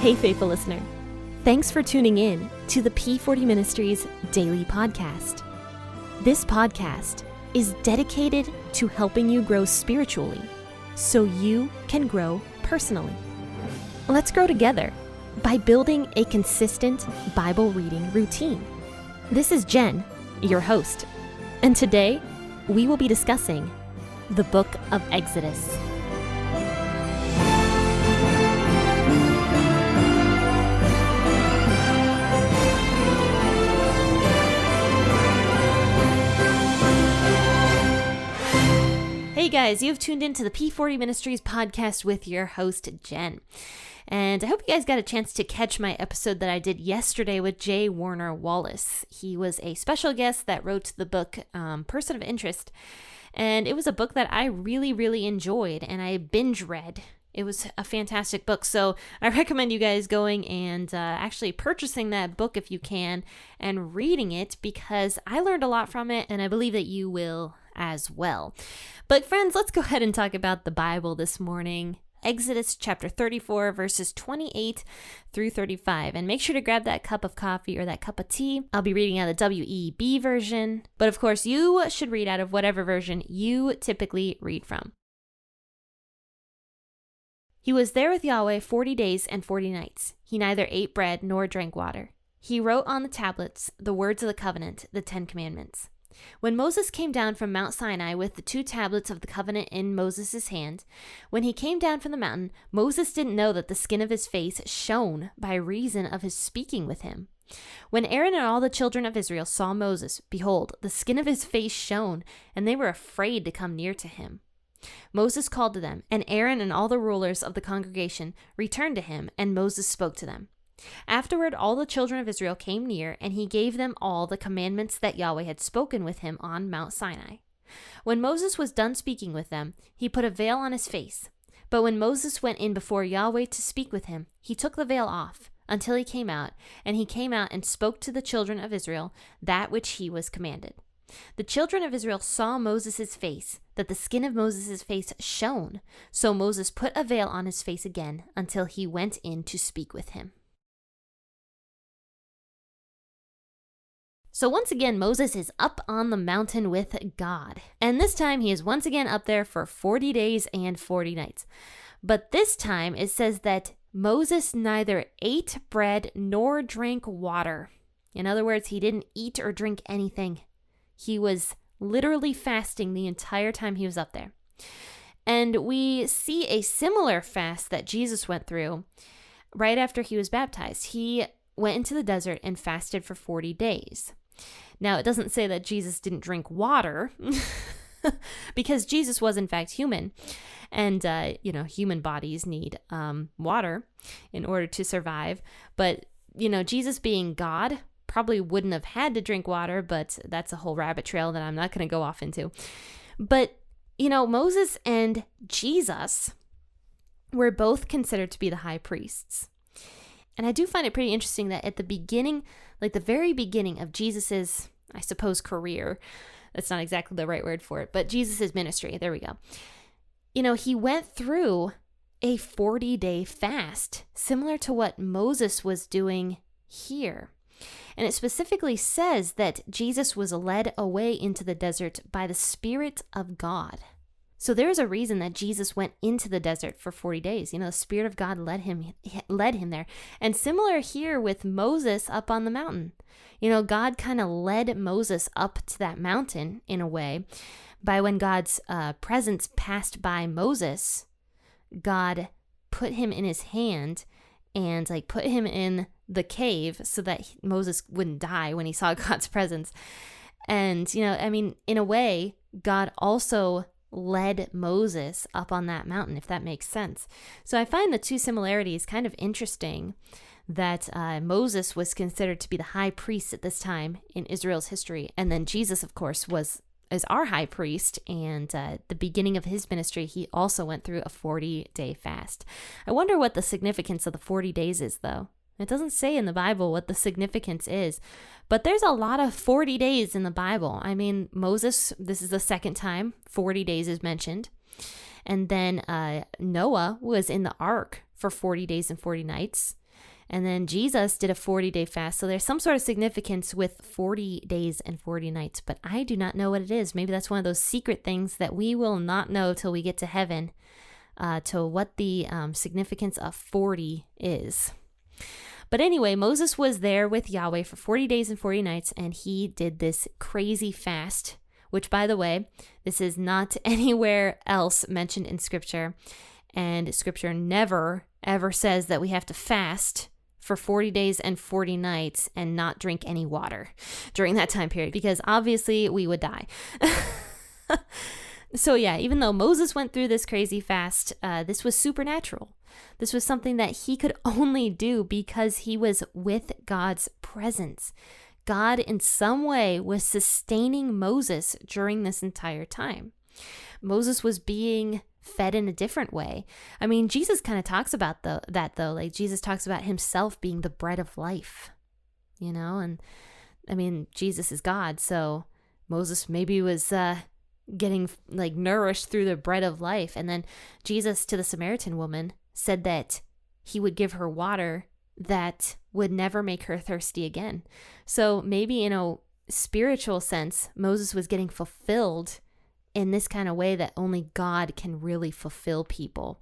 Hey, faithful listener. Thanks for tuning in to the P40 Ministries Daily Podcast. This podcast is dedicated to helping you grow spiritually so you can grow personally. Let's grow together by building a consistent Bible reading routine. This is Jen, your host, and today we will be discussing the book of Exodus. Hey guys, you've tuned into the P40 Ministries podcast with your host, Jen. And I hope you guys got a chance to catch my episode that I did yesterday with J. Warner Wallace. He was a special guest that wrote the book, Person of Interest. And it was a book that I really enjoyed and I binge read. It was a fantastic book. So I recommend you guys going and actually purchasing that book if you can and reading it, because I learned a lot from it and I believe that you will as well. But friends, let's go ahead and talk about the Bible this morning. Exodus chapter 34, verses 28 through 35. And make sure to grab that cup of coffee or that cup of tea. I'll be reading out of the WEB version. But of course, you should read out of whatever version you typically read from. He was there with Yahweh 40 days and 40 nights. He neither ate bread nor drank water. He wrote on the tablets the words of the covenant, the 10 Commandments. When Moses came down from Mount Sinai with the 2 tablets of the covenant in Moses' hand, when he came down from the mountain, Moses didn't know that the skin of his face shone by reason of his speaking with him. When Aaron and all the children of Israel saw Moses, behold, the skin of his face shone, and they were afraid to come near to him. Moses called to them, and Aaron and all the rulers of the congregation returned to him, and Moses spoke to them. Afterward, all the children of Israel came near, and he gave them all the commandments that Yahweh had spoken with him on Mount Sinai. When Moses was done speaking with them, he put a veil on his face. But when Moses went in before Yahweh to speak with him, he took the veil off until he came out, and he came out and spoke to the children of Israel that which he was commanded. The children of Israel saw Moses' face, that the skin of Moses' face shone. So Moses put a veil on his face again until he went in to speak with him. So once again, Moses is up on the mountain with God. And this time he is once again up there for 40 days and 40 nights. But this time it says that Moses neither ate bread nor drank water. In other words, he didn't eat or drink anything. He was literally fasting the entire time he was up there. And we see a similar fast that Jesus went through right after he was baptized. He went into the desert and fasted for 40 days. Now, it doesn't say that Jesus didn't drink water because Jesus was in fact human. And, human bodies need water in order to survive. But, Jesus being God probably wouldn't have had to drink water, but that's a whole rabbit trail that I'm not going to go off into. But, Moses and Jesus were both considered to be the high priests. And I do find it pretty interesting that at the beginning, like the very beginning of Jesus's, I suppose, career, that's not exactly the right word for it, but Jesus's ministry, there we go. He went through a 40-day fast, similar to what Moses was doing here. And it specifically says that Jesus was led away into the desert by the Spirit of God. So there's a reason that Jesus went into the desert for 40 days. The Spirit of God led him there. And similar here with Moses up on the mountain. God kind of led Moses up to that mountain in a way. By when God's presence passed by Moses, God put him in his hand and put him in the cave so that Moses wouldn't die when he saw God's presence. And, in a way, God also led Moses up on that mountain, if that makes sense. So I find the two similarities kind of interesting, that Moses was considered to be the high priest at this time in Israel's history. And then Jesus, of course, is our high priest. And the beginning of his ministry, he also went through a 40-day fast. I wonder what the significance of the 40 days is, though. It doesn't say in the Bible what the significance is, but there's a lot of 40 days in the Bible. Moses, this is the second time 40 days is mentioned. And then Noah was in the ark for 40 days and 40 nights. And then Jesus did a 40-day fast. So there's some sort of significance with 40 days and 40 nights, but I do not know what it is. Maybe that's one of those secret things that we will not know till we get to heaven, to what the significance of 40 is. But anyway, Moses was there with Yahweh for 40 days and 40 nights, and he did this crazy fast, which, by the way, this is not anywhere else mentioned in Scripture. And Scripture never, ever says that we have to fast for 40 days and 40 nights and not drink any water during that time period, because obviously we would die. So yeah, even though Moses went through this crazy fast, this was supernatural. This was something that he could only do because he was with God's presence. God in some way was sustaining Moses during this entire time. Moses was being fed in a different way. I mean, Jesus kind of talks about that though. Like, Jesus talks about himself being the bread of life, and I mean, Jesus is God. So Moses maybe was getting like nourished through the bread of life. And then Jesus to the Samaritan woman said that he would give her water that would never make her thirsty again. So maybe in a spiritual sense, Moses was getting fulfilled in this kind of way that only God can really fulfill people.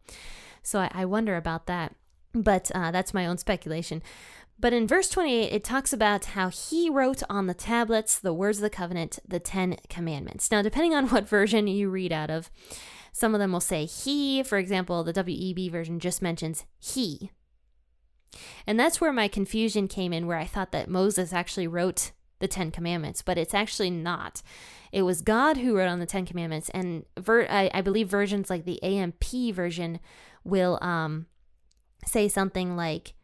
So I wonder about that, but that's my own speculation. But in verse 28, it talks about how he wrote on the tablets the words of the covenant, the 10 commandments. Now, depending on what version you read out of, some of them will say he. For example, the WEB version just mentions he. And that's where my confusion came in, where I thought that Moses actually wrote the 10 commandments, but it's actually not. It was God who wrote on the 10 commandments. And I believe versions like the AMP version will say something like,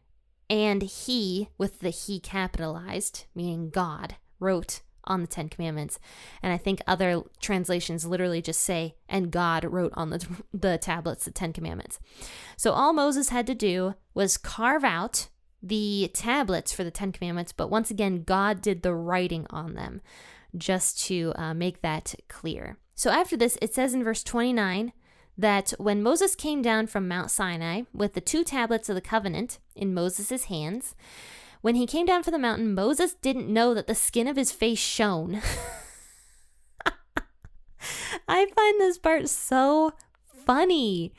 and he, with the he capitalized, meaning God, wrote on the 10 commandments. And I think other translations literally just say, and God wrote on the tablets, the 10 commandments. So all Moses had to do was carve out the tablets for the 10 commandments, but once again, God did the writing on them, just to make that clear. So after this, it says in verse 29 that when Moses came down from Mount Sinai with the 2 tablets of the covenant in Moses' hands, when he came down from the mountain, Moses didn't know that the skin of his face shone. I find this part so funny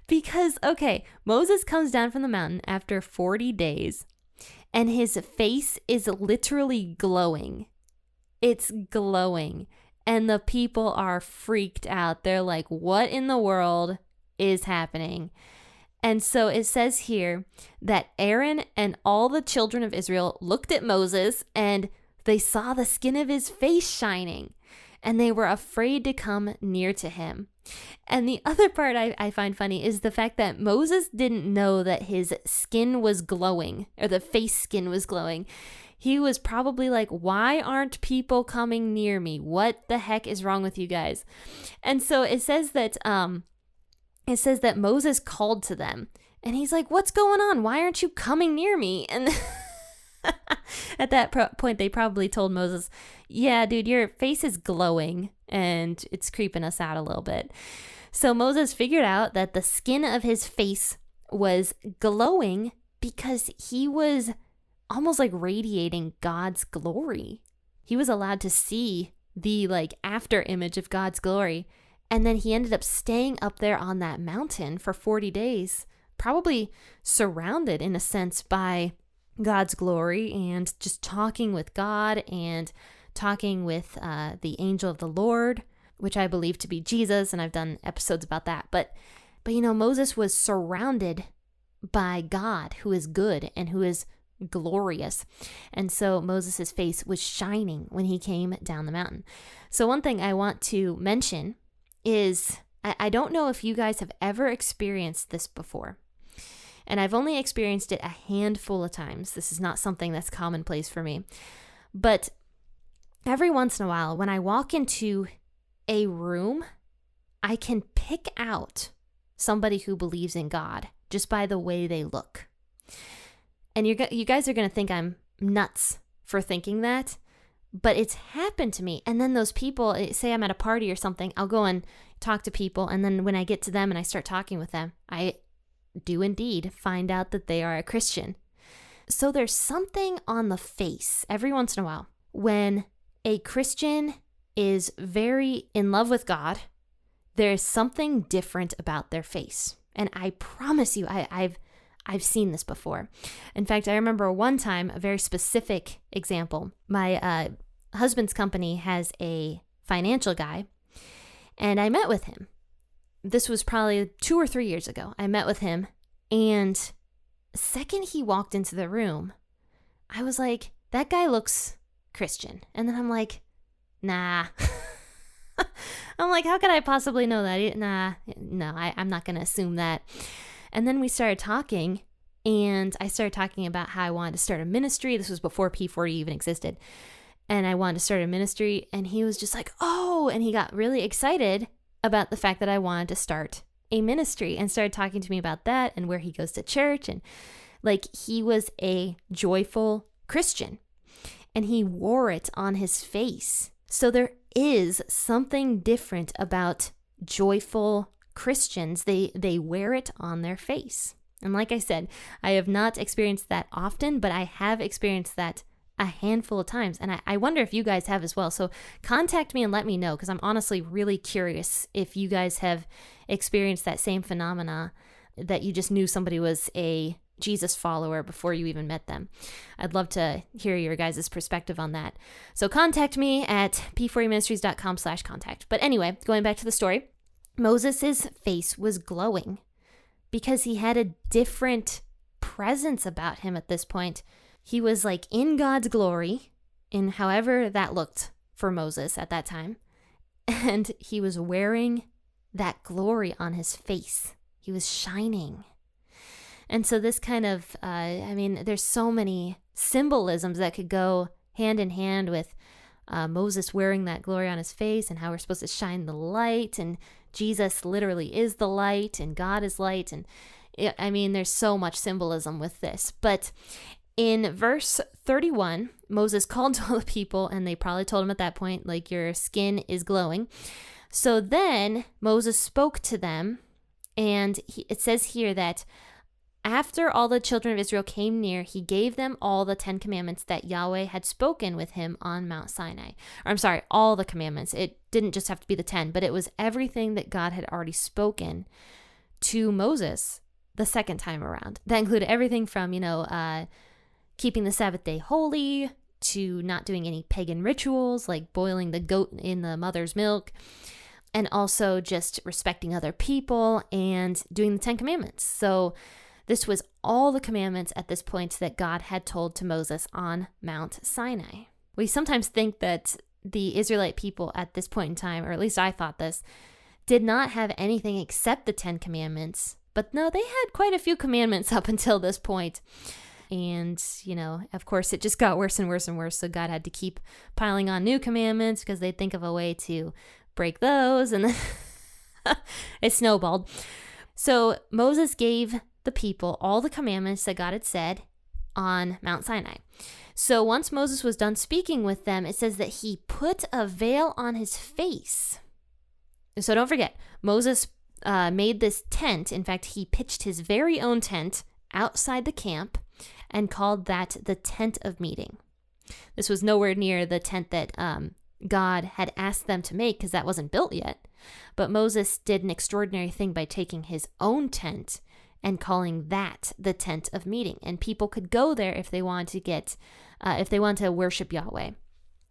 because, okay, Moses comes down from the mountain after 40 days and his face is literally glowing. It's glowing. And the people are freaked out. They're like, what in the world is happening? And so it says here that Aaron and all the children of Israel looked at Moses and they saw the skin of his face shining and they were afraid to come near to him. And the other part I find funny is the fact that Moses didn't know that his skin was glowing, or the face skin was glowing. He was probably like, why aren't people coming near me? What the heck is wrong with you guys? And so it says that Moses called to them and he's like, what's going on? Why aren't you coming near me? And at that point, they probably told Moses, yeah, dude, your face is glowing and it's creeping us out a little bit. So Moses figured out that the skin of his face was glowing because he was almost like radiating God's glory. He was allowed to see the after image of God's glory. And then he ended up staying up there on that mountain for 40 days, probably surrounded in a sense by God's glory and just talking with God and talking with the angel of the Lord, which I believe to be Jesus. And I've done episodes about that. But Moses was surrounded by God, who is good and who is glorious. And so Moses' face was shining when he came down the mountain. So one thing I want to mention is, I don't know if you guys have ever experienced this before. And I've only experienced it a handful of times. This is not something that's commonplace for me. But every once in a while, when I walk into a room, I can pick out somebody who believes in God just by the way they look. And you guys are going to think I'm nuts for thinking that, but it's happened to me. And then those people, say I'm at a party or something, I'll go and talk to people. And then when I get to them and I start talking with them, I do indeed find out that they are a Christian. So there's something on the face every once in a while when a Christian is very in love with God. There is something different about their face. And I promise you, I've seen this before. In fact, I remember one time, a very specific example. My husband's company has a financial guy, and I met with him. This was probably 2 or 3 years ago. I met with him, and the second he walked into the room, I was like, that guy looks Christian. And then I'm like, nah. I'm like, how could I possibly know that? I'm not going to assume that. And then we started talking, and I started talking about how I wanted to start a ministry. This was before P40 even existed. And I wanted to start a ministry, and he was just like, oh, and he got really excited about the fact that I wanted to start a ministry and started talking to me about that and where he goes to church. And like, he was a joyful Christian, and he wore it on his face. So there is something different about joyful Christians. They wear it on their face. And like I said, I have not experienced that often, but I have experienced that a handful of times. And I wonder if you guys have as well. So contact me and let me know, because I'm honestly really curious if you guys have experienced that same phenomena, that you just knew somebody was a Jesus follower before you even met them. I'd love to hear your guys' perspective on that. So contact me at p40ministries.com/contact. But anyway, going back to the story, Moses' face was glowing because he had a different presence about him at this point. He was like in God's glory, in however that looked for Moses at that time. And he was wearing that glory on his face. He was shining. And so this kind of, there's so many symbolisms that could go hand in hand with Moses wearing that glory on his face, and how we're supposed to shine the light, and Jesus literally is the light, and God is light. And there's so much symbolism with this. But in verse 31, Moses called to all the people, and they probably told him at that point, like, your skin is glowing. So then Moses spoke to them, and it says here that after all the children of Israel came near, he gave them all the 10 commandments that Yahweh had spoken with him on Mount Sinai. All the commandments. It didn't just have to be the 10, but it was everything that God had already spoken to Moses the second time around. That included everything from, keeping the Sabbath day holy, to not doing any pagan rituals like boiling the goat in the mother's milk, and also just respecting other people and doing the 10 commandments. So this was all the commandments at this point that God had told to Moses on Mount Sinai. We sometimes think that the Israelite people at this point in time, or at least I thought this, did not have anything except the 10 commandments. But no, they had quite a few commandments up until this point. And, of course, it just got worse and worse and worse. So God had to keep piling on new commandments because they'd think of a way to break those. And then it snowballed. So Moses gave the people all the commandments that God had said on Mount Sinai. So once Moses was done speaking with them, it says that he put a veil on his face. So don't forget, Moses made this tent. In fact, he pitched his very own tent outside the camp and called that the tent of meeting. This was nowhere near the tent that God had asked them to make, because that wasn't built yet. But Moses did an extraordinary thing by taking his own tent and calling that the tent of meeting. And people could go there if they wanted to worship Yahweh.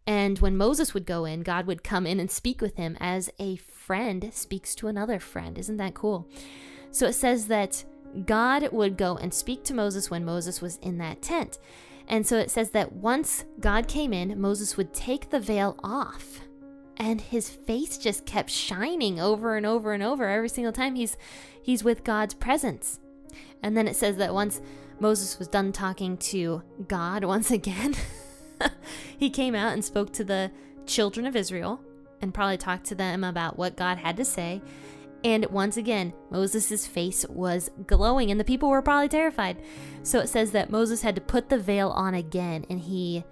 And when Moses would go in, God would come in and speak with him as a friend speaks to another friend. Isn't that cool? So it says that God would go and speak to Moses when Moses was in that tent. And so it says that once God came in, Moses would take the veil off, and his face just kept shining over and over and over every single time he's with God's presence. And then it says that once Moses was done talking to God once again, he came out and spoke to the children of Israel and probably talked to them about what God had to say. And once again, Moses' face was glowing, and the people were probably terrified. So it says that Moses had to put the veil on again, and he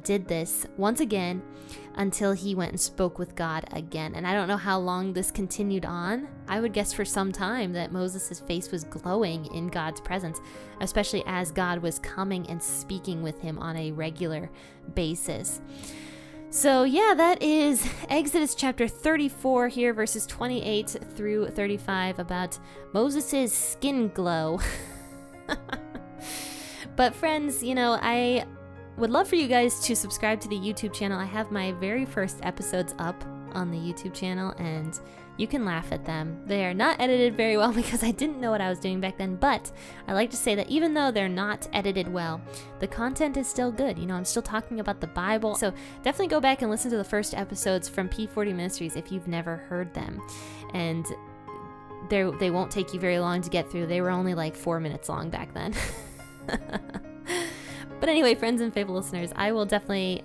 did this once again until he went and spoke with God again. And I don't know how long this continued on. I would guess for some time that Moses' face was glowing in God's presence, especially as God was coming and speaking with him on a regular basis. So yeah, that is Exodus chapter 34 here, verses 28 through 35, about Moses' skin glow. But friends, I would love for you guys to subscribe to the YouTube channel. I have my very first episodes up on the YouTube channel, and you can laugh at them. They are not edited very well because I didn't know what I was doing back then, but I like to say that even though they're not edited well, the content is still good. I'm still talking about the Bible. So definitely go back and listen to the first episodes from P40 Ministries if you've never heard them. And they won't take you very long to get through. They were only like 4 minutes long back then. But anyway, friends and faithful listeners, I will definitely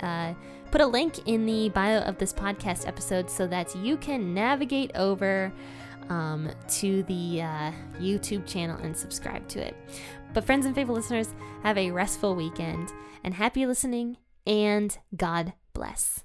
put a link in the bio of this podcast episode so that you can navigate over to the YouTube channel and subscribe to it. But friends and faithful listeners, have a restful weekend and happy listening, and God bless.